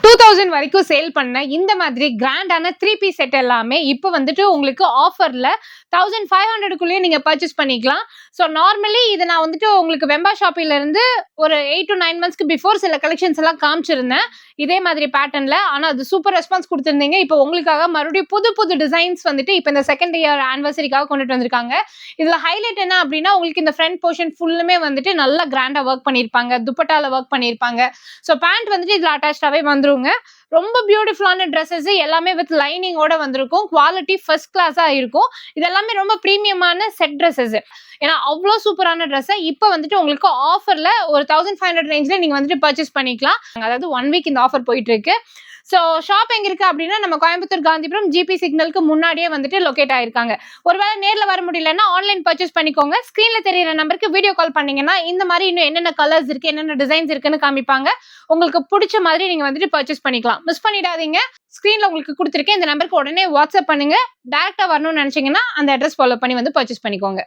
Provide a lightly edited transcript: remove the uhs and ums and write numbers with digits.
2000 வரைக்கும் சேல் பண்ண இந்த மாதிரி கிராண்டான 3 பீஸ் செட் எல்லாமே இப்போ வந்துட்டு உங்களுக்கு ஆஃபர்ல 1500க்குள்ளேயே நீங்க பர்ச்சேஸ் பண்ணிக்கலாம். ஸோ நார்மலி இது நான் வந்துட்டு உங்களுக்கு வெம்பா ஷாப்பில இருந்து ஒரு 8 to 9 மந்த்ஸ்க்கு பிஃபோர் சில கலெக்ஷன்ஸ் எல்லாம் காமிச்சிருந்தேன் இதே மாதிரி பேட்டர்ன்ல. ஆனா அது சூப்பர் ரெஸ்பான்ஸ் கொடுத்திருந்தீங்க. இப்போ உங்களுக்காக மறுபடியும் புது புது டிசைன்ஸ் வந்துட்டு இப்போ இந்த செகண்ட் இயர் ஆனிவர்சரிக்காக கொண்டுட்டு வந்திருக்காங்க. இதுல ஹைலைட் என்ன அப்படின்னா உங்களுக்கு இந்த ஃப்ரண்ட் போர்ஷன் ஃபுல்லுமே வந்துட்டு நல்லா கிராண்டா ஒர்க் பண்ணியிருப்பாங்க, துப்பட்டால ஒர்க் பண்ணியிருப்பாங்க. ஸோ பேண்ட் வந்துட்டு இதுல அட்டாச்சாவே வந்துருங்க. ரொம்ப பியூட்டிஃபுல்லான ட்ரெஸ்ஸஸ் எல்லாமே வித் லைனிங்கோட வந்திருக்கும். குவாலிட்டி ஃபர்ஸ்ட் கிளாஸா இருக்கும். இதெல்லாமே ரொம்ப பிரீமியமான செட் ட்ரெஸ்ஸஸ். ஏன்னா அவ்வளோ சூப்பரான ட்ரெஸ்ஸை இப்போ வந்துட்டு உங்களுக்கு ஆஃபர்ல ஒரு 1500 ரேஞ்சில் நீங்க வந்துட்டு பர்ச்சேஸ் பண்ணிக்கலாம். அதாவது 1 வீக் இந்த ஆஃபர் போயிட்டு இருக்கு. ஸோ ஷாப் எங்க இருக்கு அப்படின்னா நம்ம கோயம்புத்தூர் காந்திபுரம் ஜிபி சிக்னலுக்கு முன்னாடியே வந்துட்டு லொகேட் ஆயிருக்காங்க. ஒருவேளை நேர்ல வர முடியலன்னா ஆன்லைன் பர்ச்சேஸ் பண்ணிக்கோங்க. ஸ்கிரீன்ல தெரியுற நம்பருக்கு வீடியோ கால் பண்ணீங்கன்னா இந்த மாதிரி இன்னும் என்னென்ன கலர்ஸ் இருக்கு, என்னென்ன டிசைன்ஸ் இருக்குன்னு காமிப்பாங்க. உங்களுக்கு பிடிச்ச மாதிரி நீங்க வந்துட்டு பர்ச்சேஸ் பண்ணிக்கலாம். மிஸ் பண்ணிடாதீங்க. ஸ்கிரீன்ல உங்களுக்கு கொடுத்துருக்கேன் இந்த நம்பருக்கு உடனே வாட்ஸ்அப் பண்ணுங்க. டைரக்டா வரணும்னு நினைச்சீங்கன்னா அந்த அட்ரஸ் ஃபாலோ பண்ணி வந்து பர்ச்சேஸ் பண்ணிக்கோங்க.